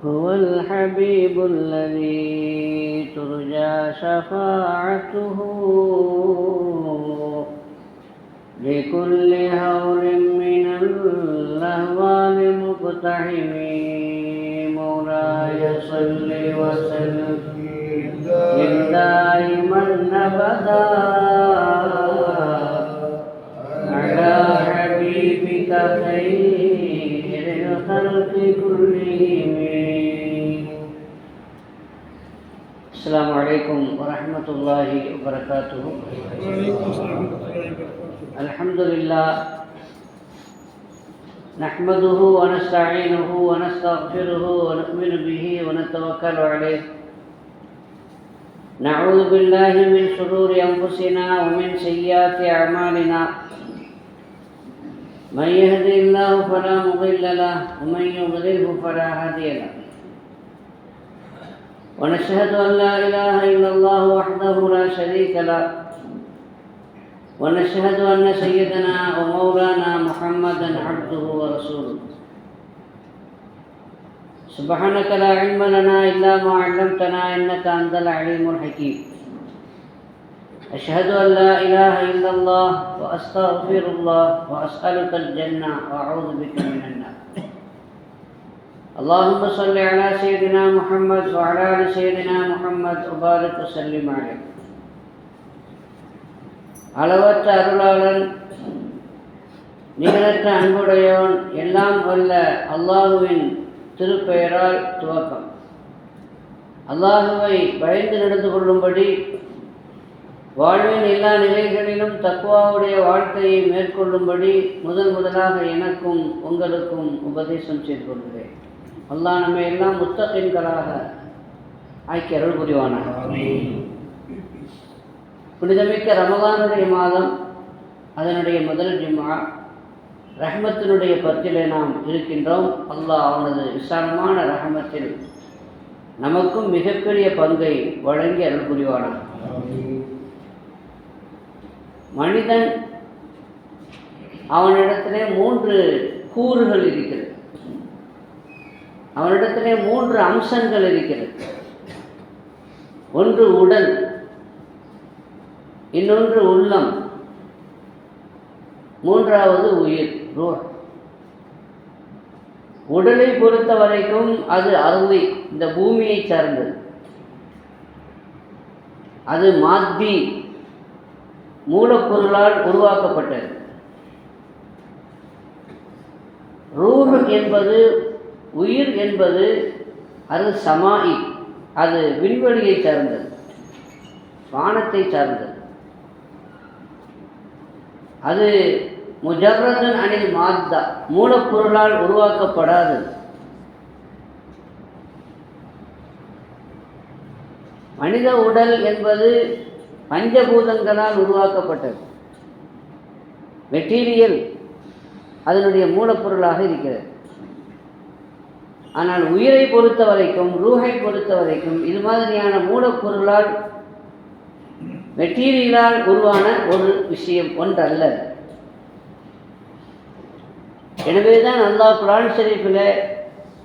هو الحبيب الذي ترجى شفاعته لكل هول من الأهوال مقتحم. مولاي صل وسلم دائما أبدا على حبيبك خير الخلق كلهم. السلام عليكم ورحمة الله وبركاته. الحمد لله نحمده ونستعينه ونستغفره ونؤمن به ونتوكل عليه. نعوذ بالله من شرور أنفسنا ومن سيئات أعمالنا. من يهده الله فلا مضل له ومن يضلله فلا هادي له. ونشهد أن لا إله إلا الله وحده لا شريك له. ونشهد أن سيدنا ومولانا محمدا عبده ورسوله. سبحانك لا علم لنا إلا ما علمتنا إنك أنت العليم الحكيم. أشهد أن لا إله إلا الله وأستغفر الله وأسألك الجنة وأعوذ بك من النار. اللهم صل على سيدنا محمد وعلى آل سيدنا محمد وبارك وسلم عليه. அளவற்ற அருளாளன் நிகரற்ற அன்புடையவன் எல்லாம் வல்ல அல்லாஹுவின் திருப்பெயரால் துவக்கம். அல்லாஹுவை பயந்து நடந்து கொள்ளும்படி வாழ்வின் எல்லா நிலைகளிலும் தக்வாவுடைய வாழ்க்கையை மேற்கொள்ளும்படி முதலாக எனக்கும் உங்களுக்கும் உபதேசம் செய்து கொள்கிறேன். அல்லாஹ் நம்மை எல்லாம் முத்தகீன்களாக ஆக்கி அருள் புரிவானாக. புனிதமிக்க ரமலானுடைய மாதம், அதனுடைய முதல் ஜும்ஆ, ரஹ்மத்தினுடைய பத்திலே நாம் இருக்கின்றோம். அல்லாஹ் அவனது விசாலமான ரஹமத்தில் நமக்கும் மிகப்பெரிய பங்கை வழங்கி அருள் புரிவானாக. மனிதன் அவனிடத்திலே 3 கூறுகள் இருக்கிறது. அவனிடத்திலே 3 அம்சங்கள் இருக்கிறது. ஒன்று உடல், இன்னொன்று உள்ளம், மூன்றாவது உயிர், ரூஹ். உடலை பொறுத்த வரைக்கும் அது அருளி, இந்த பூமியை சார்ந்தது. அது மாத்தி, மூலப்பொருளால் உருவாக்கப்பட்டது. ரூஹ் என்பது, உயிர் என்பது அது சமாயி, அது விண்வெளியை சார்ந்தது, வானத்தை சார்ந்தது. அது முஜர்ரதன் அனில் மாத்தா, மூலப்பொருளால் உருவாக்கப்படாதது. மனித உடல் என்பது பஞ்சபூதங்களால் உருவாக்கப்பட்டது, மெட்டீரியல், அதனுடைய மூலப்பொருளாக இருக்கிறது. ஆனால் உயிரை பொறுத்த வரைக்கும், ரூஹை பொறுத்த வரைக்கும் இது மாதிரியான மூலப்பொருளால், மெட்டீரியலால் உருவான ஒரு விஷயம் ஒன்றல்ல. எனவே தான் அல்லாஹ் குர்ஆன் ஷரீஃபில்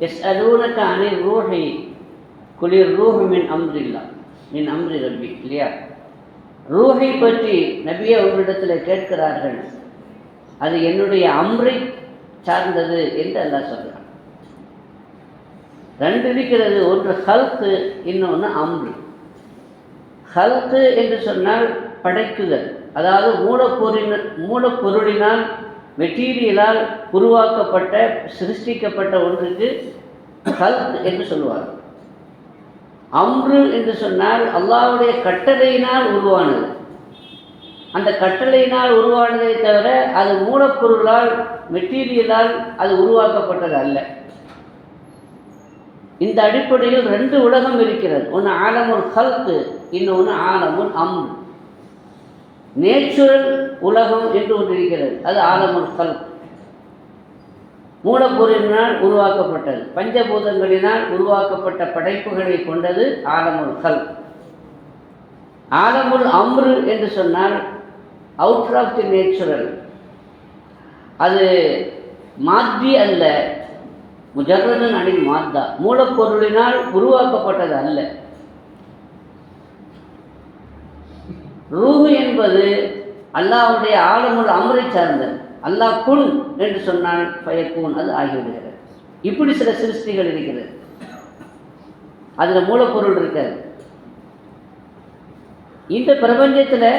யஸ்அலூனக அனிர் ரூஹி குலிர் ரூஹு மின் அம்ரில்லாஹ் மின் அம்ரி ரப்பி, இல்லையா? ரூஹை பற்றி நபியே உங்களிடத்தில் கேட்கிறார்கள், அது என்னுடைய அம்ரை சார்ந்தது என்று அல்லாஹ் சொல்கிறான். 2 இருக்கிறது, ஒன்று ஹல்கு, இன்னொன்று அம்ரு. ஹல்கு என்று சொன்னால் படைக்குதல், அதாவது மூலப்பொருளினால், மெட்டீரியலால் உருவாக்கப்பட்ட, சிருஷ்டிக்கப்பட்ட ஒன்றுக்கு ஹல்க் என்று சொல்லுவார். அம்ரு என்று சொன்னால் அல்லாஹ்வுடைய கட்டளையினால் உருவானது. அந்த கட்டளையினால் உருவானதை தவிர அது மூலப்பொருளால், மெட்டீரியலால் அது உருவாக்கப்பட்டது அல்ல. இந்த அடிப்படையில் 2 உலகம் இருக்கிறது. ஒன்று ஆலமுல் ஹல்கு, இன்னொன்று ஆலமுல் அம்ரு. நேச்சுரல் உலகம் என்று ஒன்று இருக்கிறது, அது ஆலமுல் ஹல்க், மூலப்பொருளினால் உருவாக்கப்பட்டது, பஞ்சபூதங்களினால் உருவாக்கப்பட்ட படைப்புகளை கொண்டது ஆலமுல் ஹல்க். ஆலமுல் அம்ரு என்று சொன்னால் அவுட்டர் ஆஃப் தி நேச்சுரல், அது மாத்தி அல்ல, முஜர்ரதுன் அனில் மாத்தா, மூலப்பொருளினால் உருவாக்கப்பட்டது அல்ல. ரூஹு என்பது அல்லாஹ்வுடைய ஆலமுல் அம்ரை சார்ந்தது. அல்லாஹ் குன் என்று சொன்னால் ஃபயக்கூன், அது ஆகிவிடுகிறது. இப்படி சில சிருஷ்டிகள் இருக்கிறது, அதில் மூலப்பொருள் இருக்காது. இந்த பிரபஞ்சத்தில்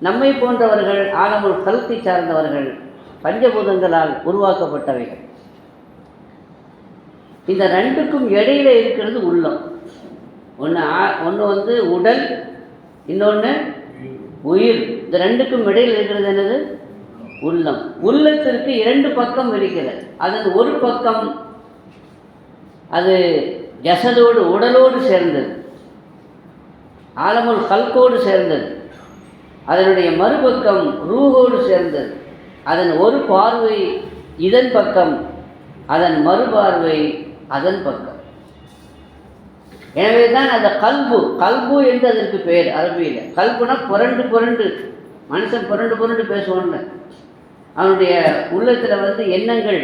நம்மை போன்றவர்கள் ஆலமுல் கல்கை சார்ந்தவர்கள், பஞ்சபூதங்களால் உருவாக்கப்பட்டவைகள். இந்த ரெண்டுக்கும் இடையில இருக்கிறது உள்ளம். ஒன்று உடல், இன்னொன்று உயிர். இந்த ரெண்டுக்கும் இடையில் இருக்கிறது என்னது? உள்ளம். உள்ளத்திற்கு இரண்டு பக்கம் இருக்கிறது. அதன் ஒரு பக்கம் அது ஜசதோடு, உடலோடு சேர்ந்தது, ஆலமுல் கல்கோடு சேர்ந்தது. அதனுடைய மறுபக்கம் ரூஹோடு சேர்ந்தது. அதன் ஒரு பார்வை இதன் பக்கம், அதன் மறுபார்வை அதன் பக்கம். எனவே தான் அந்த கல்பு என்று அதற்கு பெயர் அரபியில். கல்புனா புரண்டு மனுஷன் புரண்டு பேசுவான்ல, அவனுடைய உள்ளத்தில் எண்ணங்கள்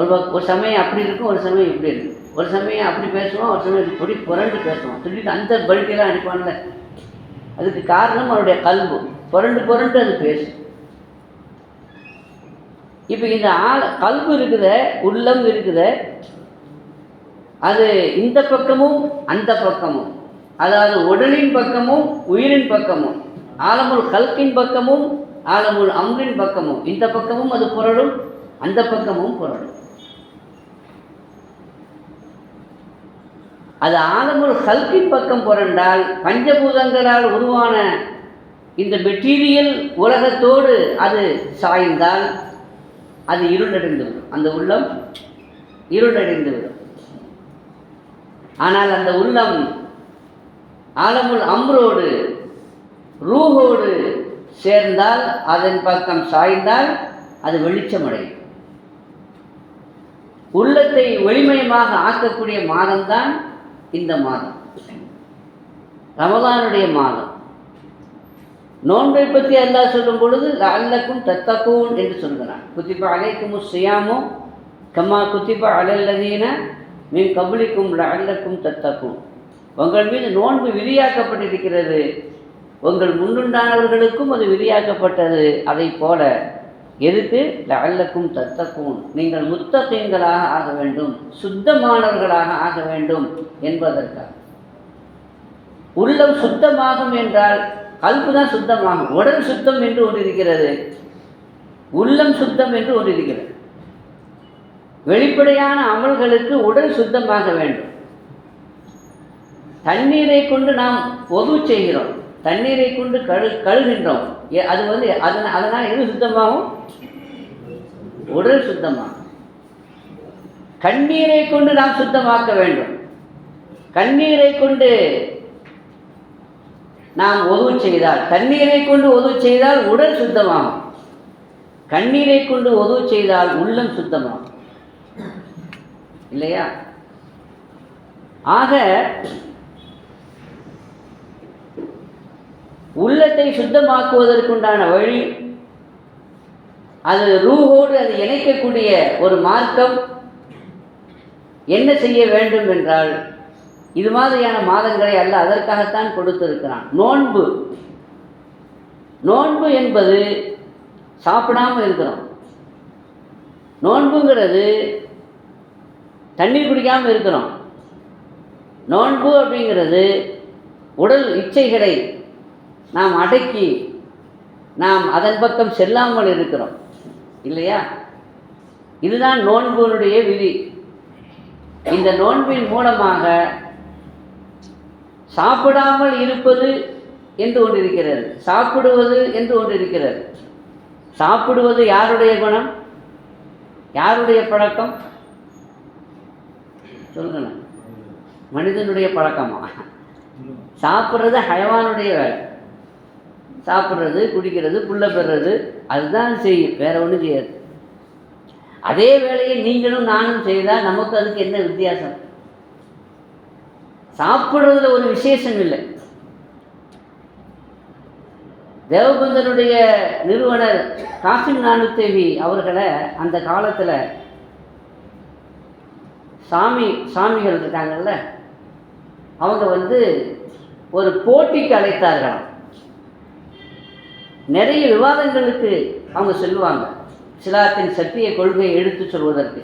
ஒரு சமயம் அப்படி இருக்கும், ஒரு சமயம் இப்படி இருக்கும். ஒரு சமயம் அப்படி பேசுவான், ஒரு சமயம் இப்படி புரண்டு பேசுவான். சொல்லிட்டு அந்த பல்கெல்லாம் அனுப்பான்ல, அதுக்கு காரணம் அவனுடைய கல்பு. புரண்டு அது பேசும். இப்போ இந்த கல்பு இருக்குத, உள்ளம் இருக்குத, அது இந்த பக்கமும் அந்த பக்கமும், அதாவது உடலின் பக்கமும் உயிரின் பக்கமும், ஆலமுல் கல்கின் பக்கமும் ஆலமுல் அம்ரின் பக்கமும், இந்த பக்கமும் அது புரளும், அந்த பக்கமும் புரளும். அது ஆலமுல் கல்கின் பக்கம் புரண்டால், பஞ்சபூதங்களால் உருவான இந்த மெட்டீரியல் உலகத்தோடு அது சாய்ந்தால் அது இருளடைந்துவிடும். அந்த உள்ளம் இருளடைந்துவிடும். ஆனால் அந்த உள்ளம் ஆலமுல் அம்ரோடு ரூஹோடு சேர்ந்தால், அதன் பக்கம் சாய்ந்தால் அது வெளிச்சமடையும். உள்ளத்தை ஒளிமயமாக ஆக்கக்கூடிய மாதம்தான் இந்த மாதம், ரமலானுடைய மாதம். நோன்பை பற்றி அல்லாஹ் சொல்லும் பொழுது லஅல்லக்கும் தத்தகூன் என்று சொல்கிறான். குத்திப அலைக்குமுஸ் ஸியாமு கமா குத்திப அலல்லதீன மின் கப்லிக்கும் லஅல்லக்கும் தத்தகூன். உங்கள் மீது நோன்பு விதியாக்கப்பட்டிருக்கிறது, உங்கள் முன்னுண்டானவர்களுக்கும் அது விதியாக்கப்பட்டது. அதை போல எதுக்கு? லஅல்லக்கும் தத்தகூன், நீங்கள் முத்தகீன்களாக ஆக வேண்டும், சுத்தமானவர்களாக ஆக வேண்டும் என்பதற்காக. உள்ளம் சுத்தமாகும் என்றால் கல்பு தான் சுத்தமாகும். உடல் சுத்தம் என்று ஒன்று இருக்கிறது, உள்ளம் சுத்தம் என்று ஒன்று இருக்கிறது. வெளிப்படையான அமல்களுக்கு உடல் சுத்தமாக வேண்டும். தண்ணீரை கொண்டு நாம் ஒது செய்கிறோம், தண்ணீரை கொண்டு கழுகின்றோம். அது அதனால் எது சுத்தமாகும்? உடல் சுத்தமாகும். கண்ணீரை கொண்டு நாம் சுத்தமாக்க வேண்டும். கண்ணீரை கொண்டு நாம் ஒது செய்தால், தண்ணீரை கொண்டு ஒது செய்தால் உடல் சுத்தமாகும். கண்ணீரை கொண்டு ஒது செய்தால் உள்ளம் சுத்தமாகும், இல்லையா? ஆக உள்ளத்தை சுத்தமாக்குவதற்குண்டான வழி, அது ரூஹோடு அது இணைக்கக்கூடிய ஒரு மார்க்கம் என்ன செய்ய வேண்டும் என்றால், இது மாதிரியான மாதங்களை அல்ல அதற்காகத்தான் கொடுத்திருக்கிறான். நோன்பு என்பது சாப்பிடாமல் இருக்கிறோம். நோன்புங்கிறது தண்ணீர் குடிக்காமல் இருக்கிறோம். நோன்பு அப்படிங்கிறது உடல் இச்சைகளை நாம் அடக்கி நாம் அதன் பக்கம் செல்லாமல் இருக்கிறோம், இல்லையா? இதுதான் நோன்புனுடைய விதி. இந்த நோன்பின் மூலமாக சாப்பிடாமல் இருப்பது என்று ஒன்று இருக்கிறது, சாப்பிடுவது என்று ஒன்று இருக்கிறது. சாப்பிடுவது யாருடைய குணம், யாருடைய பழக்கம் சொல்லுங்க? மனிதனுடைய பழக்கமா? சாப்பிட்றது ஹயவானுடைய வேலை. சாப்பிட்றது, குடிக்கிறது, புல்ல பெறுறது, அதுதான் செய்யும், வேற ஒன்றும் செய்யாது. அதே வேலையை நீங்களும் நானும் செய்தால் நமக்கு அதுக்கு என்ன வித்தியாசம்? சாப்பிட்றதுல ஒரு விசேஷம் இல்லை. தேவபந்தனுடைய நிறுவனர் காசிம் நானூத்தேவி அவர்களை அந்த காலத்தில் சாமிகள் இருக்காங்கல்ல, அவங்க வந்து ஒரு போட்டிக்கு அழைத்தார்களாம். நிறைய விவாதங்களுக்கு அவங்க சொல்லுவாங்க, இஸ்லாத்தின் சத்திய கொள்கையை எடுத்து சொல்வதற்கு.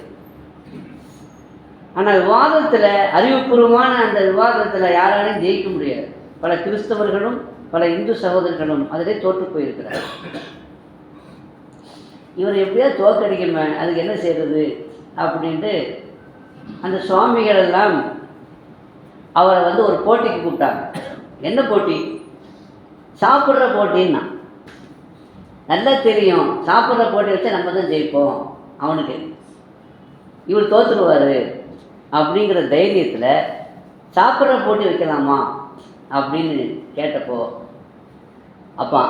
ஆனால் விவாதத்தில், அறிவுபூர்வமான அந்த விவாதத்தில் யாராலையும் ஜெயிக்க முடியாது. பல கிறிஸ்தவர்களும் பல இந்து சகோதரர்களும் அதிலே தோற்று போயிருக்கிறார். இவர் எப்படியாவது தோற்கடிக்கணுமே, அதுக்கு என்ன செய்கிறது அப்படின்ட்டு அந்த சுவாமிகள் எல்லாம் அவரை வந்து ஒரு போட்டிக்கு கூப்பிட்டாங்க. என்ன போட்டி? சாப்பிட்ற போட்டின்னா. நல்லா தெரியும், சாப்பிட்ற போட்டி வச்சா நம்ம தான் ஜெயிப்போம், அவனுக்கு இவர் தோற்றுருவார் அப்படிங்கிற தைரியத்தில் சாப்பிட்ற போட்டி வைக்கலாமா அப்படின்னு கேட்டப்போ, அப்பா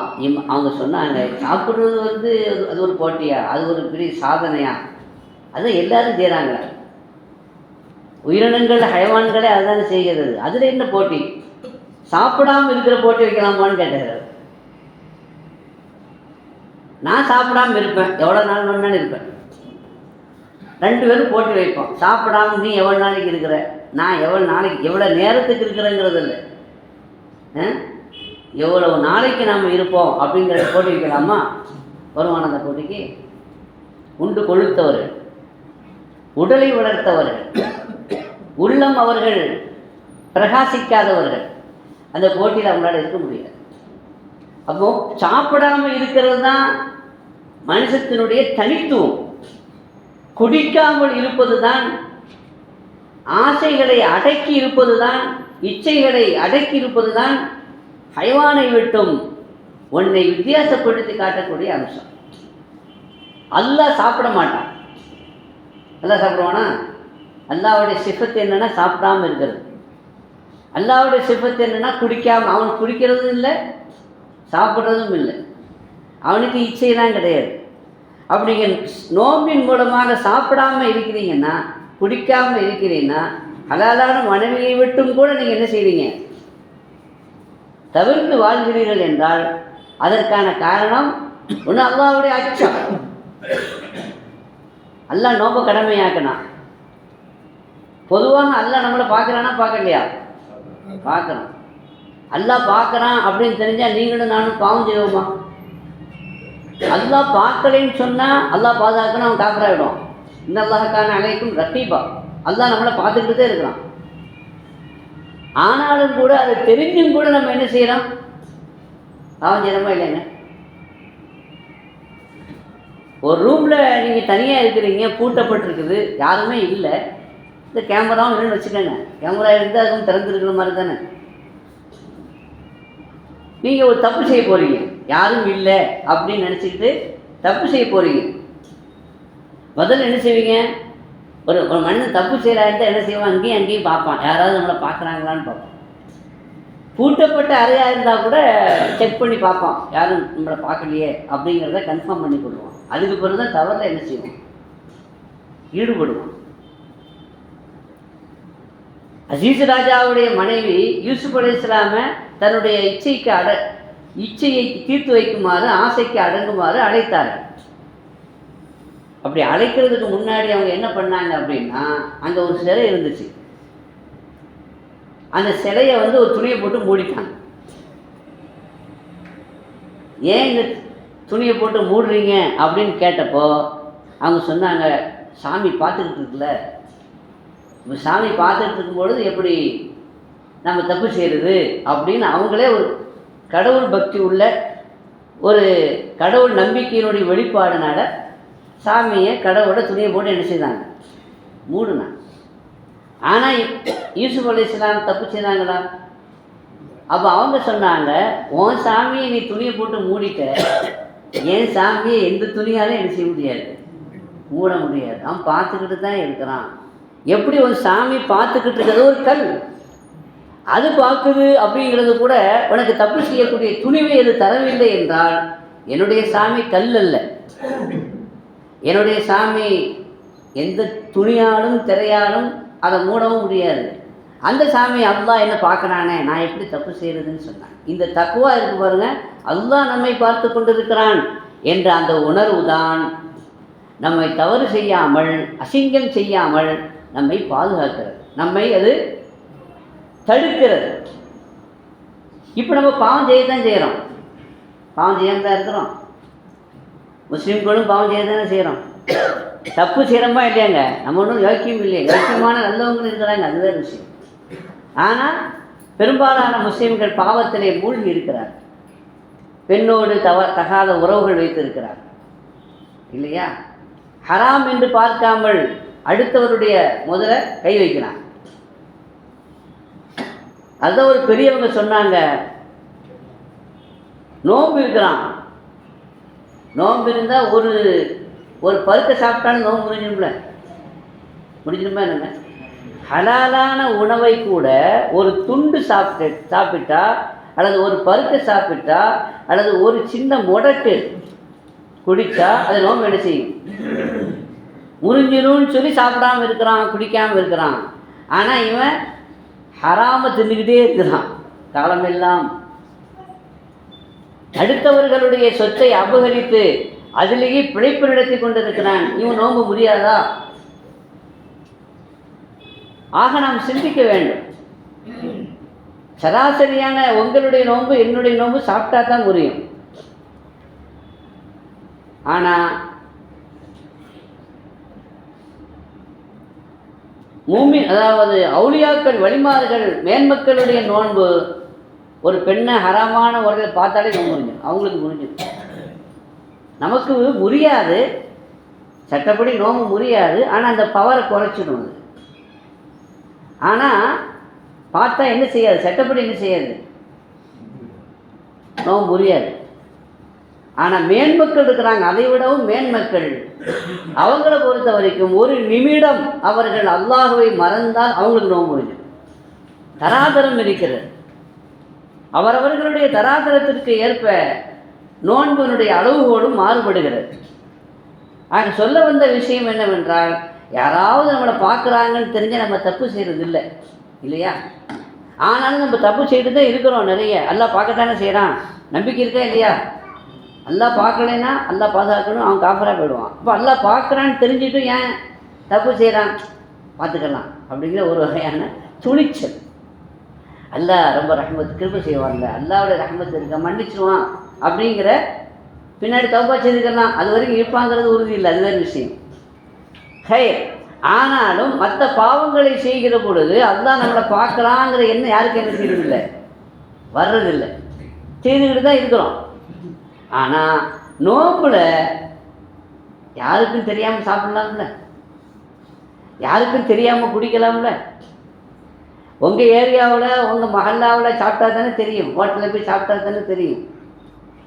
அவங்க சொன்னாங்க, சாப்பிட்றது வந்து அது ஒரு போட்டியா, அது ஒரு பெரிய சாதனையா, அதுதான் எல்லாரும் செய்கிறாங்க, உயிரினங்கள் ஹைவான்களே அதுதானே செய்கிறது, அதில் என்ன போட்டி, சாப்பிடாமல் இருக்கிற போட்டி வைக்கலாமான்னு கேட்டார். நான் சாப்பிடாமல் இருப்பேன், எவ்வளோ நாள் வேணாலும் இருப்பேன், 2 பேரும் போட்டி வைப்போம். சாப்பிடாமல் நீ எவ்வளோ நாளைக்கு இருக்கிற, நான் எவ்வளோ நேரத்துக்கு இருக்கிறேங்கிறது இல்லை, எவ்வளவு நாளைக்கு நாம் இருப்போம் அப்படிங்கிற போட்டி வைக்கலாமா? வருமான அந்த போட்டிக்கு? உண்டு கொழுத்தவர்கள், உடலை வளர்த்தவர்கள், உள்ளம் அவர்கள் பிரகாசிக்காதவர்கள் அந்த போட்டியில் அவங்களால இருக்க முடியாது. அப்போ சாப்பிடாமல் இருக்கிறது தான் மனுஷத்தினுடைய தனித்துவம். குடிக்காமல் இருப்பது தான், ஆசைகளை அடக்கி இருப்பது தான், இச்சைகளை அடக்கி இருப்பது தான் ஹைவானை விட்டும் உன்னை வித்தியாசப்படுத்தி காட்டக்கூடிய அம்சம். அல்லாஹ் சாப்பிட மாட்டான். அல்லாஹ் சாப்பிடுவானா? அல்லாஹ்வுடைய சிஃபத்து என்னன்னா சாப்பிடாமல் இருக்கிறது. அல்லாஹ்வுடைய சிஃபத்து என்னன்னா குடிக்காமல், அவன் குடிக்கிறதும் இல்லை சாப்பிட்றதும் இல்லை, அவனுக்கு இச்சையெல்லாம் கிடையாது. அப்படிங்க நோம்பின் மூலமாக சாப்பிடாமல் இருக்கிறீங்கன்னா, குடிக்காமல் இருக்கிறீங்கன்னா, ஹலாலான மனைவியை விட்டும் கூட நீங்கள் என்ன செய்வீங்க, தவிர்த்து வாழ்கிறீர்கள் என்றால் அதற்கான காரணம் ஒன்று அல்லாஹ்வுடைய அச்சம். அல்லாஹ் நோம்ப கடமையாக்கினான். பொதுவாக அல்லாஹ் நம்மளை பார்க்குறானா பார்க்கலையா? பார்க்குறான். அல்லாஹ் பார்க்குறான் அப்படின்னு தெரிஞ்சால் நீங்களும் நானும் பாவம் செய்வோமா? அல்லாஹ் பார்க்கலைன்னு சொன்னால் அல்லாஹ் பாதுகாக்கணும், அவன் காப்பராகிடும். இந்த அல்லாஹ்க்கான அழைக்கும் ரத்தீபா, அல்லாஹ் நம்மளை பார்த்துக்கிட்டே இருக்கிறான். ஆனாலும் கூட அதை தெரிஞ்சும் கூட நம்ம என்ன செய்யறோம்? பாவம் செய்யறோமா இல்லைங்க? ஒரு ரூமில் நீங்கள் தனியாக இருக்கிறீங்க, பூட்டப்பட்டிருக்குது, யாருமே இல்லை, இந்த கேமராவும் இல்லைன்னு வச்சுக்கோங்க. கேமரா இருந்தால் அதுவும் திறந்துருக்கிற மாதிரி தானே. நீங்கள் ஒரு தப்பு செய்ய போகிறீங்க, யாரும் இல்லை அப்படின்னு நினச்சிக்கிட்டு தப்பு செய்ய போகிறீங்க. முதல்ல என்ன செய்வீங்க? ஒரு மனிதன் தப்பு செய்கிறாருந்தா என்ன செய்வான்? அங்கேயும் பார்ப்பான், யாராவது நம்மளை பார்க்குறாங்களான்னு பார்ப்பான். பூட்டப்பட்ட அறையாக இருந்தால் கூட செக் பண்ணி பார்ப்பான், யாரும் நம்மளை பார்க்கலையே அப்படிங்கிறத கன்ஃபார்ம் பண்ணி கொள்வான். அதுக்கு பிறகு தான் தவறில் என்ன செய்வோம்? ஈடுபடுவான். அசீஸ் ராஜாவுடைய மனைவி யூசுப் அலைஹிஸ்ஸலாமை தன்னுடைய இச்சையை தீர்த்து வைக்குமாறு, ஆசைக்கு அடங்குமாறு அழைத்தார்கள். அப்படி அழைக்கிறதுக்கு முன்னாடி அவங்க என்ன பண்ணாங்க அப்படின்னா, அங்கே ஒரு சிலை இருந்துச்சு. அந்த சிலையை வந்து ஒரு துணியை போட்டு மூடிட்டாங்க. ஏன் இந்த துணியை போட்டு மூடுறீங்க அப்படின்னு கேட்டப்போ அவங்க சொன்னாங்க, சாமி பார்த்துக்கிட்டு இருக்குல்ல, இப்போ சாமி பார்த்துட்டு இருக்கும்பொழுது எப்படி நம்ம தப்பு செய்கிறது அப்படின்னு அவங்களே ஒரு கடவுள் பக்தி உள்ள ஒரு கடவுள் நம்பிக்கையினுடைய வெளிப்பாடுனால சாமியை கடவுளோட துணியை போட்டு என்ன செய்தாங்க? மூடுனாங்க. ஆனால் யூசுப் அலைஹிஸ்ஸலாம் தப்பு செய்தாங்களா? அப்போ அவங்க சொன்னாங்க, உன் சாமியை நீ துணியை போட்டு மூடிட்ட, என் சாமியை எந்த துணியாலும் என்ன செய்ய முடியாது, மூட முடியாது. அவன் பார்த்துக்கிட்டு தான் இருக்கிறான். எப்படி ஒரு சாமி பார்த்துக்கிட்டு இருக்கிறது ஒரு கல், அது பார்க்குது அப்படிங்கிறது கூட உனக்கு தப்பு செய்யக்கூடிய துணிவை அது தரவில்லை என்றால், என்னுடைய சாமி கல் அல்ல, என்னுடைய சாமி எந்த துணியாலும் திரையாலும் அதை மூடவும் முடியாது. அந்த சாமி அல்லாஹ் என்ன பார்க்குறானே, நான் எப்படி தப்பு செய்கிறதுன்னு சொன்னான். இந்த தக்குவா இருக்கு பாருங்க, அல்லாஹ் நம்மை பார்த்து கொண்டிருக்கிறான் என்ற அந்த உணர்வு தான் நம்மை தவறு செய்யாமல், அசிங்கம் செய்யாமல், நம்மை பாதுகாக்கிறது, நம்மை அது தடுக்கிறது. இப்போ நம்ம பாவம் செய்யத்தான் செய்கிறோம், பாவம் செய்யாம தான் இருக்கிறோம். முஸ்லீம்களும் பாவம் செய்ய தானே செய்கிறோம். தப்பு செய்கிறோமா இல்லையாங்க, நம்ம ஒன்றும் யோக்கியம் இல்லையா, யோக்கியமான நல்லவங்களும் இருக்கிறாங்க, அதுதான் விஷயம். ஆனால் பெரும்பாலான முஸ்லீம்கள் பாவத்திலே மூழ்கி இருக்கிறார், பெண்ணோடு தகாத உறவுகள் வைத்திருக்கிறார் இல்லையா. ஹராம் என்று பார்க்காமல் அடுத்தவருடைய முதல்ல கை வைக்கிறான். அதுதான் ஒரு பெரியவங்க சொன்னாங்க, நோன்பு இருக்கிறான், நோன்பு இருந்தால் ஒரு பருக்கை சாப்பிட்டாலும் நோன்பு முடிஞ்சிடுமா என்னங்க. ஹலாலான உணவை கூட ஒரு துண்டு சாப்பிட்டா அல்லது ஒரு பருக்கை சாப்பிட்டா அல்லது ஒரு சின்ன முடக்கு குடித்தா அது நோன்பு என்ன செய்யும், முறிஞ்சிடும்னு சொல்லி சாப்பிடாமல் இருக்கிறான், குடிக்காமல் இருக்கிறான். ஆனால் இவன் ஹராம தின்னுக்கிட்டே இருக்கிறான் காலமெல்லாம். அடுத்தவர்களுடைய சொத்தை அபகரித்து அதிலேயே பிழைப்பு நடத்தி கொண்டிருக்கிறான், இவன் நோன்பு முடியாதா? ஆக நாம் சிந்திக்க வேண்டும். சராசரியான உங்களுடைய நோன்பு என்னுடைய நோன்பு சாப்பிட்டா தான் முடியும். ஆனால் மூமின் அதாவது அவுலியாக்கள் வழிமார்கள் மேன்மக்களுடைய நோன்பு ஒரு பெண்ணை ஹராமான முறையில் பார்த்தாலே நோன்பு முடியும், அவங்களுக்கு முடிஞ்சிடும். நமக்கு முடியாது, சட்டப்படி நோம்பு முடியாது, ஆனால் அந்த பவரை குறைச்சிடும். அது ஆனால் பார்த்தா என்ன செய்யாது, சட்டப்படி என்ன செய்யாது, நோம்பு முடியாது. ஆனால் மேன்மக்கள் இருக்கிறாங்க, அதை விடவும் மேன்மக்கள். அவங்கள பொறுத்த வரைக்கும் ஒரு நிமிடம் அவர்கள் அல்லாஹுவை மறந்தால் அவங்களுக்கு நோம்பு முடியும். தராதரம் இருக்கிறது, அவரவர்களுடைய தராதரத்திற்கு ஏற்ப நோன்பினுடைய அளவுகோடும் மாறுபடுகிறது. ஆக சொல்ல வந்த விஷயம் என்னவென்றால், யாராவது நம்மளை பார்க்குறாங்கன்னு தெரிஞ்ச நம்ம தப்பு செய்கிறது இல்லை இல்லையா. ஆனாலும் நம்ம தப்பு செய்து தான் இருக்கிறோம் நிறைய. அல்லாஹ் பார்க்கத்தானே செய்கிறான், நம்பிக்கை இருக்கா இல்லையா. அல்லாஹ் பார்க்கலைன்னா அல்லாஹ் பாதுகாக்கணும், அவன் காஃபராக போயிடுவான். அப்போ அல்லாஹ் பார்க்குறான்னு தெரிஞ்சுட்டு ஏன் தப்பு செய்கிறான், பார்த்துக்கலாம் அப்படிங்கிற ஒரு வகையான துணிச்சல். அல்லாஹ் ரொம்ப ரஹ்மத் கிருபை செய்வான்ல, அல்லாவோட ரஹ்மத் இருக்க மன்னிச்சுவான் அப்படிங்கிற பின்னாடி தௌபா செய்துக்கலாம். அது வரைக்கும் இருப்பாங்கிறது உறுதி இல்லை, அது வேறு விஷயம். ஹே, ஆனாலும் மற்ற பாவங்களை செய்கிற பொழுது அல்லாஹ் நம்மளை பார்க்குறாங்கிற எண்ணம் யாருக்கு என்ன செய்யறதில்லை, வர்றதில்லை, செய்துக்கிட்டு தான் இருக்கிறோம். ஆனால் நோம்பில் யாருக்கும் தெரியாமல் சாப்பிடலாம்ல, யாருக்கும் தெரியாமல் குடிக்கலாம்ல. உங்கள் ஏரியாவில் உங்கள் மஹல்லாவில் சாப்பிட்டா தானே தெரியும், ஹோட்டலில் போய் சாப்பிட்டா தானே தெரியும்.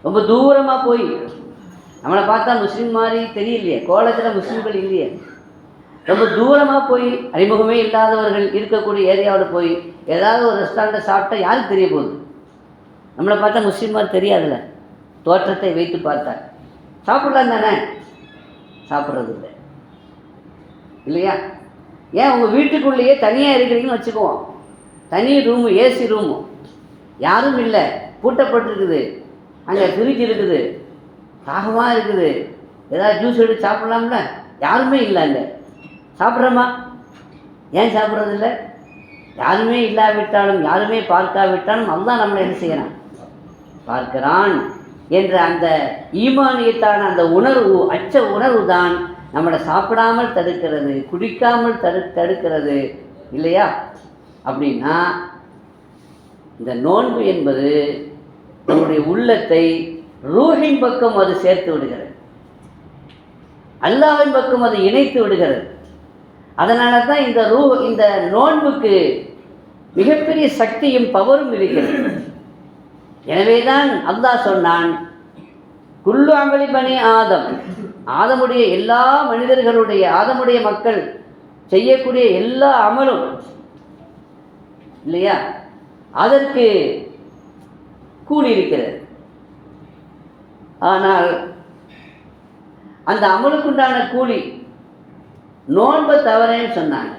ரொம்ப தூரமாக போய் நம்மளை பார்த்தா முஸ்லீம் மாதிரி தெரியலையே, கோலத்தில் முஸ்லீம்கள் இல்லையே, ரொம்ப தூரமாக போய் அறிமுகமே இல்லாதவர்கள் இருக்கக்கூடிய ஏரியாவில் போய் ஏதாவது ஒரு ரெஸ்டாரண்ட்டை சாப்பிட்டா யாருக்கு தெரிய போகுது? நம்மளை பார்த்தா முஸ்லீம் மாதிரி தெரியாதுல்ல, தோற்றத்தை வைத்து பார்த்தா. சாப்பிட்லாம் தானே, சாப்பிட்றது இல்லை இல்லையா. ஏன் உங்கள் வீட்டுக்குள்ளேயே தனியாக இருக்கிறீங்கன்னு வச்சுக்குவோம், தனி ரூமு, ஏசி ரூமு, யாரும் இல்லை, பூட்டப்பட்டிருக்குது, அங்கே ஃப்ரிட்ஜ் இருக்குது, தாகமாக இருக்குது, ஏதாவது ஜூஸ் எடுத்து சாப்பிட்லாம்ல, யாருமே இல்லை அங்கே, சாப்பிட்றோமா? ஏன் சாப்பிட்றதில்ல? யாருமே இல்லாவிட்டாலும் யாருமே பார்க்காவிட்டாலும் அல்லாஹ் நம்மளை என்ன செய்யறான், பார்க்கிறான் என்ற அந்த ஈமானியத்தான அந்த உணர்வு, அச்ச உணர்வு தான் நம்மளை சாப்பிடாமல் தடுக்கிறது, குடிக்காமல் தடுக்கிறது இல்லையா. அப்படின்னா இந்த நோன்பு என்பது நம்முடைய உள்ளத்தை ரூஹின் பக்கம் அது சேர்த்து விடுகிறது, அல்லாஹ்வின் பக்கம் அது இணைத்து விடுகிறது. அதனால தான் இந்த நோன்புக்கு மிகப்பெரிய சக்தியும் பவரும் இருக்கிறது. எனவே தான் அல்லாஹ் சொன்னான், குல்லு அமலி பனி ஆதம், ஆதமுடைய எல்லா மனிதர்களுடைய, ஆதமுடைய மக்கள் செய்யக்கூடிய எல்லா அமலும் இல்லையா, அதற்கு கூலி இருக்கிறது. ஆனால் அந்த அமலுக்குண்டான கூலி நோன்பை தவறேன்னு சொன்னாங்க.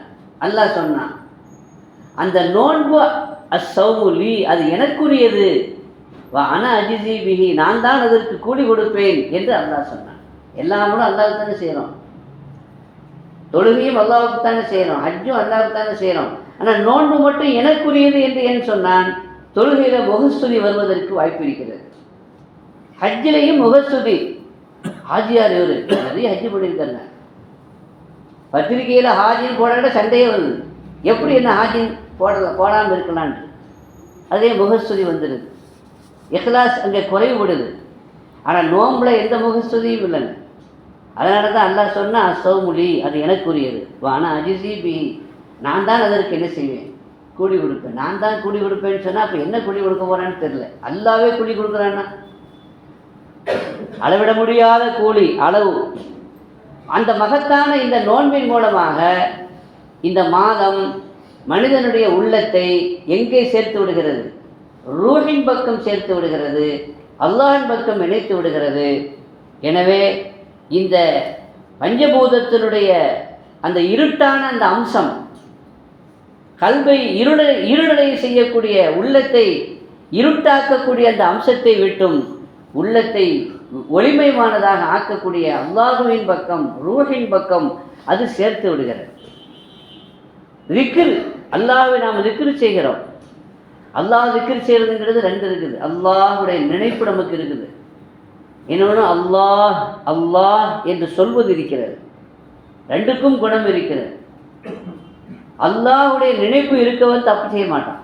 அல்லாஹ் சொன்னான், அந்த நோன்பு அஸ்ஸௌமுலி, அது எனக்குரியது, அன அஜிசி பிஹி, நான் தான் அதற்கு கூலி கொடுப்பேன் என்று அல்லாஹ் சொன்னான். எல்லா அமலும் அல்லாஹ் தானே செய்கிறோம். தொழுகையும் அல்லாஹ்வுக்கு தானே செய்கிறோம், ஹஜ்ஜும் அல்லாஹ்வுக்கு தானே செய்கிறோம். ஆனால் நோன்பு மட்டும் எனக்குரியது என்று ஏன் சொன்னான்? தொழுகையில் முகஸ்துதி வருவதற்கு வாய்ப்பு இருக்கிறது. ஹஜ்ஜிலையும் முகஸ்துதி. ஹாஜியார் இவர் நிறைய ஹஜ்ஜு பண்ணியிருக்காங்க. பத்திரிகையில் ஹாஜின்னு போட சண்டையே வருது. எப்படி என்ன ஹாஜின் போடாமல் இருக்கலான்ட்டு. அதே முகஸ்துதி வந்துடுது. இஹ்லாஸ் அங்கே குறைவுபடுது. ஆனால் நோம்பில் எந்த முகஸ்துதியும் இல்லைங்க. அதனால தான் அல்லாஹ் சொன்னால் அசௌமுலி, அது எனக்குரியது. ஆனால் அஜிசி பி, நான் தான் அதற்கு என்ன செய்வேன்? கூலி கொடுப்பேன். நான் தான் கூலி கொடுப்பேன்னு சொன்னால் அப்போ என்ன கூலி கொடுக்க போகிறான்னு தெரியல. அல்லாவே கூலி கொடுக்குறான்னா அளவிட முடியாத கூலி, அளவு. அந்த மகத்தான இந்த நோன்பின் மூலமாக இந்த மாதம் மனிதனுடைய உள்ளத்தை எங்கே சேர்த்து விடுகிறது? ரூஹின் பக்கம் சேர்த்து விடுகிறது, அல்லாஹின் பக்கம் இணைத்து விடுகிறது. எனவே இந்த பஞ்சபூதத்தினுடைய அந்த இருட்டான அந்த அம்சம், கல்வை இருளடை செய்யக்கூடிய, உள்ளத்தை இருட்டாக்கக்கூடிய அந்த அம்சத்தை விட்டும் உள்ளத்தை ஒளிமயமானதாக ஆக்கக்கூடிய அல்லாஹுவின் பக்கம், ரூஹின் பக்கம் அது சேர்த்து விடுகிறது. திக்ர், அல்லாஹ்வை நாம் திக்ர் செய்கிறோம். அல்லாஹ் திக்ர் செய்கிறதுங்கிறது ரெண்டு இருக்குது. அல்லாஹுடைய நினைப்பு நமக்கு இருக்குது. இன்னொன்று அல்லாஹ் அல்லாஹ் என்று சொல்வது இருக்கிறது. ரெண்டுக்கும் குணம் இருக்கிறது. அல்லாஹுடைய நினைப்பு இருக்கவன் தப்பு செய்ய மாட்டான்.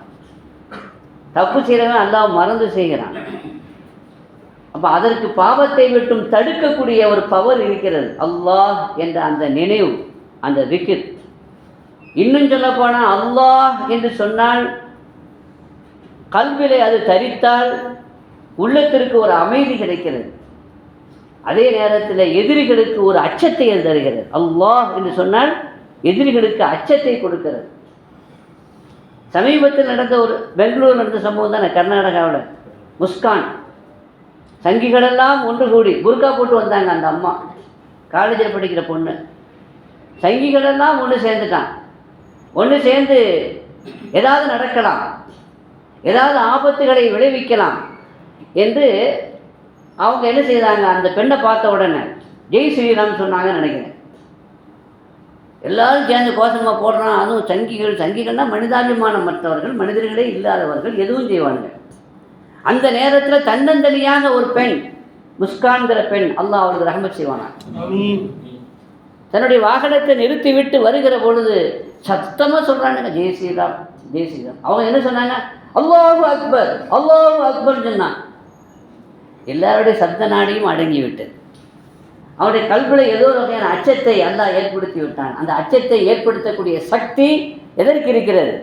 தப்பு செய்கிறவன் அல்லாஹ் மறந்து செய்கிறான். அப்போ அதற்கு பாவத்தை விட்டும் தடுக்கக்கூடிய ஒரு பவர் இருக்கிறது, அல்லாஹ் என்ற அந்த நினைவு, அந்த திக்ர். இன்னும் சொல்ல போனால் அல்லாஹ் என்று சொன்னால் கல்விலே அது தரித்தால் உள்ளத்திற்கு ஒரு அமைதி கிடைக்கிறது. அதே நேரத்தில் எதிரிகளுக்கு ஒரு அச்சத்தை அது தருகிறது. அல்லாஹ் என்று சொன்னால் எதிரிகளுக்கு அச்சத்தை கொடுக்கிறது. சமீபத்தில் நடந்த ஒரு பெங்களூர் நடந்த சம்பவம் தானே, கர்நாடகாவில் முஸ்கான். சங்கிகளெல்லாம் ஒன்று கூடி புர்கா போட்டு வந்தாங்க. அந்த அம்மா காலேஜில் படிக்கிற பொண்ணு. சங்கிகளெல்லாம் ஒன்று சேர்ந்துட்டான். ஒன்று சேர்ந்து ஏதாவது நடக்கலாம், ஏதாவது ஆபத்துகளை விளைவிக்கலாம் என்று அவங்க என்ன செய்தாங்க? அந்த பெண்ணை பார்த்த உடனே ஜெய் ஸ்ரீராம் சொன்னாங்கன்னு நினைக்கிறேன். எல்லாரும் சேர்ந்து கோஷமாக போடுறான். அதுவும் சங்கிகள்னால் மனிதாபிமானம் மற்றவர்கள், மனிதர்களே இல்லாதவர்கள், எதுவும் செய்வானுங்க. அந்த நேரத்தில் தன்னந்தனியாக ஒரு பெண், முஸ்கான்கிற பெண், அல்லாஹ் அவளுக்கு ரஹ்மத் செய்வானா, தன்னுடைய வாகனத்தை நிறுத்திவிட்டு வருகிற பொழுது சத்தமாக சொல்கிறானுங்க ஜெய் ஸ்ரீராம், ஜெய் ஸ்ரீராம். அவங்க என்ன சொன்னாங்க? அல்லாஹு அக்பர், அல்லாஹு அக்பர்னு சொன்னான். எல்லாருடைய சப்த நாடியும் அடங்கிவிட்டது. அவனுடைய கல்வியில் ஏதோ ஒரு வகையான அச்சத்தை அல்லாஹ் ஏற்படுத்தி விட்டான். அந்த அச்சத்தை ஏற்படுத்தக்கூடிய சக்தி எதற்கு இருக்கிறது?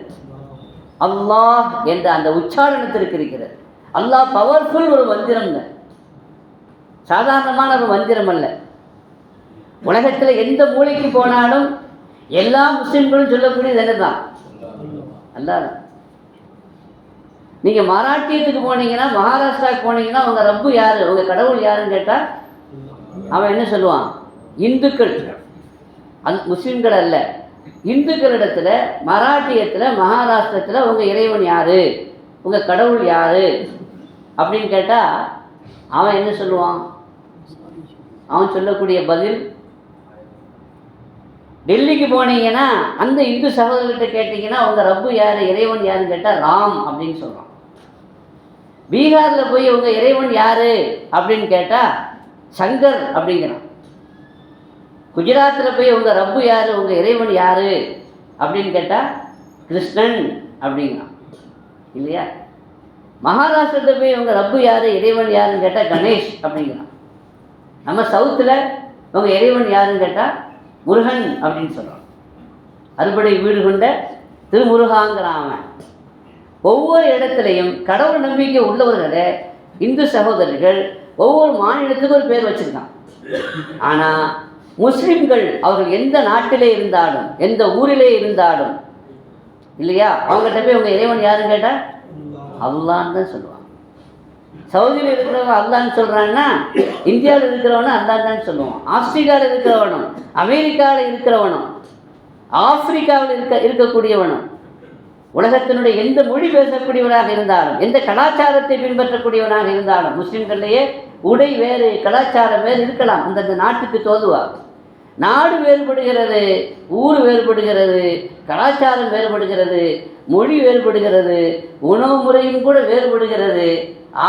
அல்லாஹ் என்ற அந்த உச்சாரணத்திற்கு இருக்கிறது. அல்லாஹ் பவர்ஃபுல் ஒரு மந்திரம்ங்க, சாதாரணமான ஒரு மந்திரம் அல்ல. உலகத்தில் எந்த மூலைக்கு போனாலும் எல்லா முஸ்லிம்களும் சொல்லக்கூடியது என்னதான்? அல்லாஹ். நீங்கள் மராட்டியத்துக்கு போனீங்கன்னா, மகாராஷ்டிராவுக்கு போனீங்கன்னா உங்க ரப்பு யாரு, உங்க கடவுள் யாருன்னு கேட்டால் அவன் என்ன சொல்லுவான்? இந்துக்கள். முஸ்லிம்கள் அல்ல, இந்துக்களிடத்தில், மராட்டியத்தில், மகாராஷ்டிரத்தில் உங்கள் இறைவன் யாரு, உங்கள் கடவுள் யாரு அப்படின்னு கேட்டால் அவன் என்ன சொல்லுவான்? அவன் சொல்லக்கூடிய பதில், டெல்லிக்கு போனீங்கன்னா அந்த இந்து சகோதரர்கிட்ட கேட்டிங்கன்னா உங்கள் ரப்பு யார், இறைவன் யாருன்னு கேட்டால் ராம் அப்படின்னு சொல்கிறான். பீகாரில் போய் உங்கள் இறைவன் யார் அப்படின்னு கேட்டால் சங்கர் அப்படிங்கிறான். குஜராத்தில் போய் உங்கள் ரப்பு யார், உங்கள் இறைவன் யார் அப்படின்னு கேட்டால் கிருஷ்ணன் அப்படிங்கிறான், இல்லையா? மகாராஷ்டிரத்தில் போய் உங்கள் ரப்பு யார், இறைவன் யாருன்னு கேட்டால் கணேஷ் அப்படிங்கிறான். நம்ம சவுத்தில் உங்கள் இறைவன் யாருன்னு கேட்டால் முருகன் அப்படின்னு சொல்கிறான். அறுபடை வீடு கொண்ட திருமுருகாங்கிறான் அவன். ஒவ்வொரு இடத்துலையும் கடவுள் நம்பிக்கை உள்ளவர்களே இந்து சகோதரர்கள் ஒவ்வொரு மாநிலத்துக்கும் ஒரு பேர் வச்சுருக்கான். ஆனால் முஸ்லிம்கள் அவர்கள் எந்த நாட்டிலே இருந்தாலும், எந்த ஊரிலே இருந்தாலும், இல்லையா, அவங்ககிட்ட போய் உங்கள் இறைவன் யாருன்னு கேட்டால் அல்லான்னு தான் சொல்லுவாங்க. சவுதியில் இருக்கிறவங்க அல்லான்னு சொல்கிறாங்கன்னா, இந்தியாவில் இருக்கிறவனும் அல்லான்னு தான் சொல்லுவான். ஆஸ்திரேலியாவில் இருக்கிறவனும், அமெரிக்காவில் இருக்கிறவனும், ஆப்பிரிக்காவில் இருக்கக்கூடியவனும், உலகத்தினுடைய எந்த மொழி பேசக்கூடியவனாக இருந்தாலும், எந்த கலாச்சாரத்தை பின்பற்றக்கூடியவனாக இருந்தாலும், முஸ்லிம்களிலேயே உடை வேறு, கலாச்சாரம் வேறு இருக்கலாம், அந்தந்த நாட்டுக்கு தோதுவாக. நாடு வேறுபடுகிறது, ஊர் வேறுபடுகிறது, கலாச்சாரம் வேறுபடுகிறது, மொழி வேறுபடுகிறது, உணவு முறையும் கூட வேறுபடுகிறது,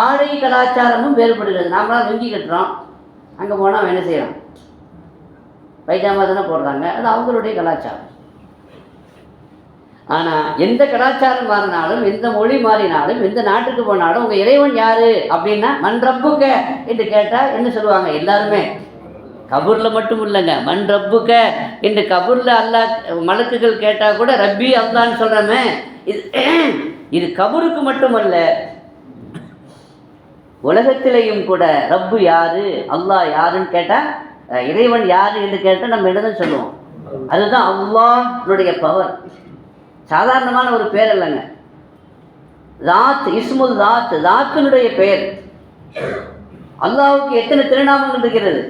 ஆடை கலாச்சாரமும் வேறுபடுகிறது. நாமெல்லாம் வெங்கி கட்டுறோம், அங்கே போனால் என்ன செய்யலாம்? பைஜாமா தானே போடுறாங்க, அது அவங்களுடைய கலாச்சாரம். ஆனால் எந்த கலாச்சாரம் மாறினாலும், எந்த மொழி மாறினாலும், எந்த நாட்டுக்கு போனாலும் உங்கள் இறைவன் யார் அப்படின்னா மன் ரப்புக்க என்று கேட்டால் என்ன சொல்லுவாங்க? எல்லாருமே கபூரில் மட்டும் இல்லைங்க, மன் ரப்புக்க என்று கபூரில் அல்லாஹ் மலக்குகள் கேட்டால் கூட ரப்பி அல்லான்னு சொல்கிறோமே. இது கபூருக்கு மட்டுமல்ல, உலகத்திலேயும் கூட ரப்பு யாரு, அல்லாஹ் யாருன்னு கேட்டால், இறைவன் யார் என்று கேட்டால் நம்ம என்னதான் சொல்லுவோம்? அதுதான் அல்லாஹ்னுடைய பவர். சாதாரணமான ஒரு பேர் இல்லைங்க. தாத், இஸ்முல் தாத், தாத்தினுடைய பெயர். அல்லாஹ்வுக்கு எத்தனை திருநாமங்கள் இருக்கிறது?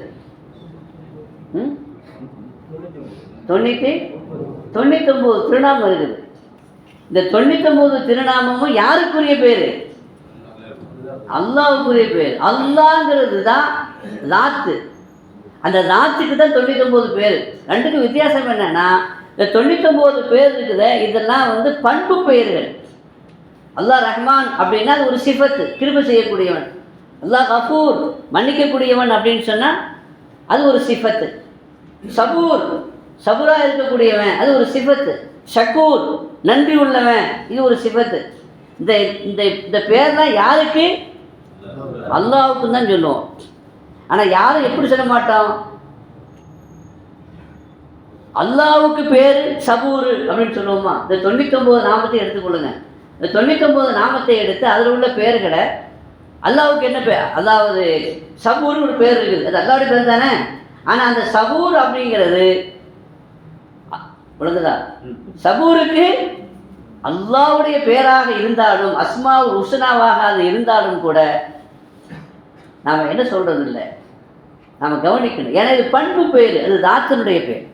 99 திருநாமம் இருக்குது. இந்த 99 திருநாமமும் யாருக்குரிய பேர்? அல்லாஹ்வுக்குரிய பேர். அல்லாஹ்ங்கிறது தான் தாத்து. அந்த தாத்துக்கு தான் 99 பேர். ரெண்டுக்கும் வித்தியாசம் என்னன்னா, இந்த 99 பேர் இருக்குது, இதெல்லாம் பண்பு பெயர்கள். அல்லாஹ் ரஹ்மான் அப்படின்னா அது ஒரு சிஃபத்து, கிருபை செய்யக்கூடியவன். அல்லாஹ் கஃபூர், மன்னிக்கக்கூடியவன் அப்படின்னு சொன்னால் அது ஒரு சிஃபத்து. சபூர், சபுராக இருக்கக்கூடியவன், அது ஒரு சிஃபத்து. ஷக்கூர், நன்றி உள்ளவன், இது ஒரு சிஃபத்து. இந்த இந்த இந்த பேர்லாம் யாருக்கு? அல்லாஹ்வுக்கு தான் சொல்லுவோம். ஆனால் யாரும் எப்படி சொல்ல மாட்டோம்? அல்லாஹ்வுக்கு பேர் சபூர் அப்படின்னு சொல்லுவோமா? இந்த 99 நாமத்தை எடுத்துக்கொள்ளுங்க. இந்த 99 நாமத்தை எடுத்து அதில் உள்ள பேர்களை அல்லாஹ்வுக்கு என்ன பேர்? அதாவது சபூர்னு ஒரு பேர் இருக்குது, அது அல்லாஹ்வுடைய பேர் தானே. ஆனால் அந்த சபூர் அப்படிங்கிறது விளங்குதா? சபூருக்கு அல்லாஹ்வுடைய பேராக இருந்தாலும், அஸ்மாவுல் ஹுஸ்னாவாக அது இருந்தாலும் கூட நாம் என்ன சொல்கிறது இல்லை, நாம் கவனிக்கணும். ஏன்னா இது பண்பு பேர், அது தாத்தினுடைய பேர்.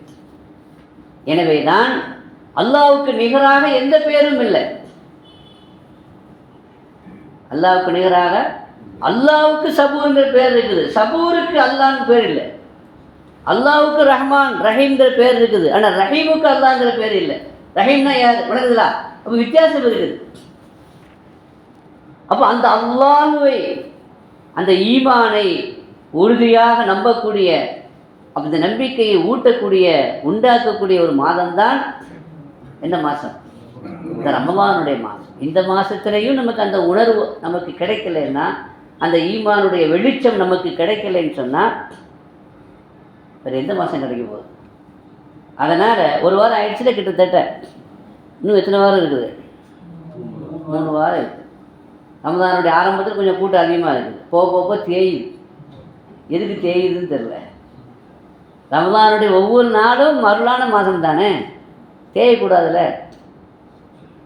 எனவே தான் அல்லாஹ்வுக்கு நிகராக எந்த பேரும் இல்லை. அல்லாஹ்வுக்கு நிகராக அல்லாஹ்வுக்கு சபூருங்கிற பேர் இருக்குது, சபூருக்கு அல்லாஹ்னு பேர் இல்லை. அல்லாஹ்வுக்கு ரஹ்மான் ரஹீம்ங்கிற பேர் இருக்குது, ஆனால் ரஹீமுக்கு அல்லாஹ்ங்கிற பேர் இல்லை. ரஹீம்னா யார்? விளங்குதுங்களா? அப்போ வித்தியாசம் இருக்குது. அப்போ அந்த அல்லாஹ்வை, அந்த ஈமானை உறுதியாக நம்பக்கூடிய, அந்த நம்பிக்கையை ஊட்டக்கூடிய, உண்டாக்கக்கூடிய ஒரு மாதம்தான் என்ன மாதம்? இந்த ரமலானுடைய மாதம். இந்த மாதத்துலேயும் நமக்கு அந்த உணர்வு நமக்கு கிடைக்கலைன்னா, அந்த ஈமானுடைய வெளிச்சம் நமக்கு கிடைக்கலைன்னு சொன்னால் வேறு எந்த மாதம் கிடைக்க போகுது? அதனால் ஒரு வாரம் ஆயிடுச்சுல, கிட்டத்தட்ட இன்னும் எத்தனை வாரம் இருக்குது? 3 வாரம் இருக்குது. ரமலானுடைய ஆரம்பத்தில் கொஞ்சம் கூட்டம் அதிகமாக இருக்குது, போக போக தேயுது. எதுக்கு தேயுதுன்னு தெரில. ரமலானுடைய ஒவ்வொரு நாளும் மருளான மாதம் தானே, தேயக்கூடாதுல்ல.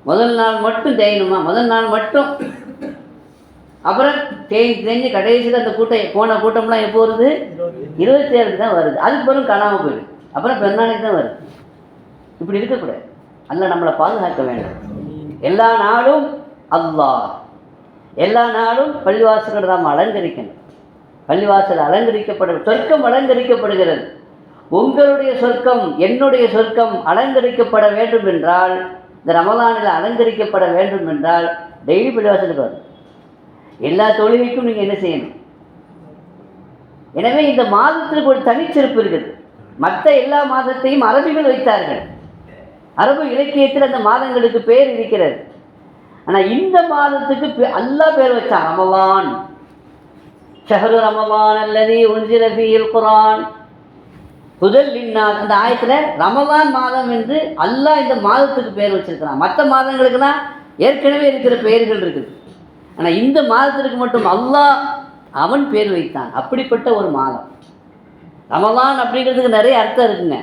முதல் நாள் மட்டும் தேயணுமா? முதல் நாள் மட்டும். அப்புறம் தேஞ்சு கடைசியில் அந்த கூட்டம் போன கூட்டம்லாம் எப்போ வருது? 27க்கு தான் வருது. அதுக்கு பிறகு காணாமல் போயிடுது. அப்புறம் பெருநாளைக்கு தான் வருது. இப்படி இருக்கக்கூடாது. அல்லாஹ் நம்மளை பாதுகாக்க வேண்டும். எல்லா நாளும் அல்லாஹ், எல்லா நாளும் பள்ளிவாசல்கள் நாம் அலங்கரிக்கணும். பள்ளிவாசல் அலங்கரிக்கப்பட, சொர்க்கம் அலங்கரிக்கப்படுகிறது. உங்களுடைய சொர்க்கம், என்னுடைய சொர்க்கம் அலங்கரிக்கப்பட வேண்டும் என்றால், இந்த ரமலானில் அலங்கரிக்கப்பட வேண்டும் என்றால் டெய்லி பள்ளிவாசலுக்கு வரும். எல்லா தொழுகைக்கும் நீங்கள் என்ன செய்யணும்? எனவே இந்த மாதத்திற்கு ஒரு தனிச்சிறப்பு இருக்குது. மற்ற எல்லா மாதத்தையும் அரபிகள் வைத்தார்கள். அரபு இலக்கியத்தில் அந்த மாதங்களுக்கு பேர் இருக்கிறது. ஆனால் இந்த மாதத்துக்கு அல்லாஹ் பேர் வச்சான், ரமலான். ஷஹ்ரு ரமலான் அல்லதி உன்சில ஃபீஹில் குர்ஆன் ஹுதல் லின்னாஸ். அந்த ஆயத்தில் ரமலான் மாதம் என்று அல்லாஹ் இந்த மாதத்துக்கு பேர் வச்சிருக்கிறான். மற்ற மாதங்களுக்கெல்லாம் ஏற்கனவே இருக்கிற பெயர்கள் இருக்குது. ஆனால் இந்த மாதத்திற்கு மட்டும் அல்லாஹ் அவன் பேர் வைத்தான். அப்படிப்பட்ட ஒரு மாதம் ரமலான். அப்படிங்கிறதுக்கு நிறைய அர்த்தம் இருக்குங்க.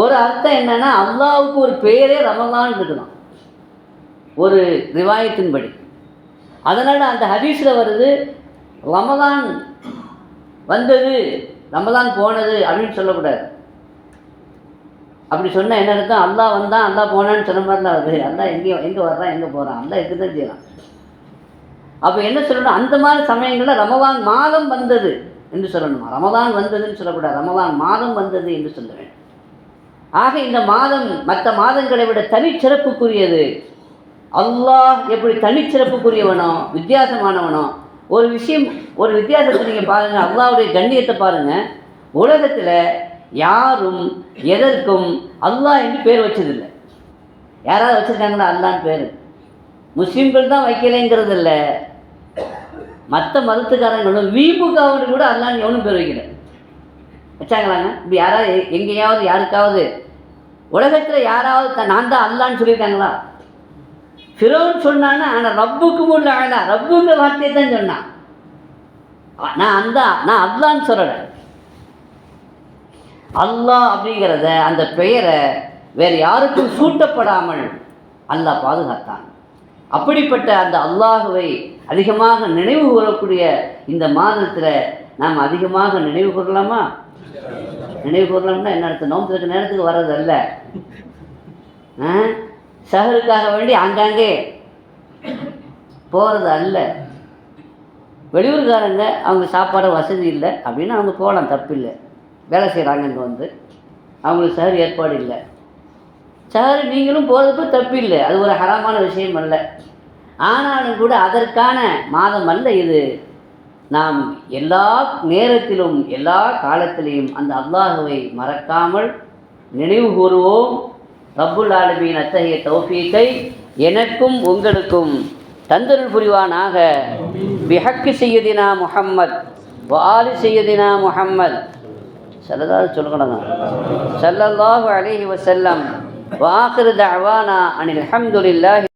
ஒரு அர்த்தம் என்னன்னா, அல்லாஹ்வுக்கு ஒரு பெயரே ரமலான் இருக்குதான் ஒரு ரிவாயத்தின்படி. அதனால் அந்த ஹதீஸில் வருது, ரமலான் வந்தது, ரமலான் போனது அப்படின்னு சொல்லக்கூடாது. அப்படி சொன்னால் என்ன அர்த்தம்? அல்லாஹ் வந்தான், அல்லாஹ் போனான்னு சொன்ன மாதிரி தான் வருது. அல்லாஹ் எங்கே வர்றான், எங்கே போகிறான்? அல்லாஹ் எங்கே தான் செய்யலாம். அப்போ என்ன சொல்லணும்? அந்த மாதிரி சமயங்களில் ரமலான் மாதம் வந்தது, என்று சொல்லணுமா? ரமதான் வந்ததுன்னு சொல்லக்கூடாது, ரமதான் மாதம் வந்தது என்று சொல்ல வேண்டும். ஆக இந்த மாதம் மற்ற மாதங்களை விட தனிச்சிறப்புக்குரியது. அல்லாஹ் எப்படி தனிச்சிறப்புக்குரியவனோ வித்தியாசமானவனோ, ஒரு விஷயம், ஒரு வித்தியாசத்தை நீங்கள் பாருங்கள், அல்லாஹ்வுடைய கண்ணியத்தை பாருங்கள். உலகத்தில் யாரும் எதற்கும் அல்லாஹ் என்று பேர் வச்சதில்லை. யாராவது வச்சுருக்காங்களா அல்லான்னு பேர்? முஸ்லீம்கள் தான் வைக்கலைங்கிறது இல்லை, மற்ற மதத்துக்காரங்களும் வீம்புக்காவது கூட அல்லான்னு எவனும் பேர் வைக்கல. வச்சாங்களாங்க? இப்படி யாராவது எங்கேயாவது யாருக்காவது உலகத்தில் யாராவது நான் தான் அல்லான்னு சொல்லியிருக்காங்களா? ஃபிரௌன் சொன்னான்னா ஆனால் ரப்புக்கும் உள்ள ஆளா, ரப்புங்கிற வார்த்தையை தான் சொன்னான். நான் அல்லான்னு சொல்லலை. அல்லாஹ் அப்படிங்கிறத அந்த பெயரை வேறு யாருக்கும் சூட்டப்படாமல் அல்லாஹ் பாதுகாத்தான். அப்படிப்பட்ட அந்த அல்லாஹுவை அதிகமாக நினைவு கூறக்கூடிய இந்த மாதத்தில் நாம் அதிகமாக நினைவு கூறலாமா? நினைவு கூறலாம்னா என்ன அர்த்தம்? நோன்பு இருக்கிற நேரத்துக்கு வர்றதல்ல, சஹருக்காக வேண்டி ஆங்காங்கே போகிறது அல்ல. வெளியூர்காரங்க அவங்க சாப்பாடு வசதி இல்லை அப்படின்னு அவங்க போகலாம், தப்பு இல்லை. வேலை செய்கிறாங்க, இங்கே வந்து அவங்களுக்கு சஹர் ஏற்பாடு இல்லை, சஹர் நீங்களும் போகிறதுக்கு தப்பு இல்லை, அது ஒரு ஹராமான விஷயம் அல்ல. ஆனாலும் கூட அதற்கான மாதம் அல்ல இது. நாம் எல்லா நேரத்திலும் எல்லா காலத்திலையும் அந்த அல்லாஹுவை மறக்காமல் நினைவு கூறுவோம். ரப்புல் ஆலமீன் அத்தகைய தௌஃபீக்கை எனக்கும் உங்களுக்கும் தந்தருள் புரிவானாக. பிஹக்கி சையதினா முஹம்மத் வ ஆலி சையதினா முஹம்மத் ஸல்லல்லாஹு அலைஹி வஸல்லம் வ ஆகிரு தஅவானா அனில் ஹம்துலில்லாஹி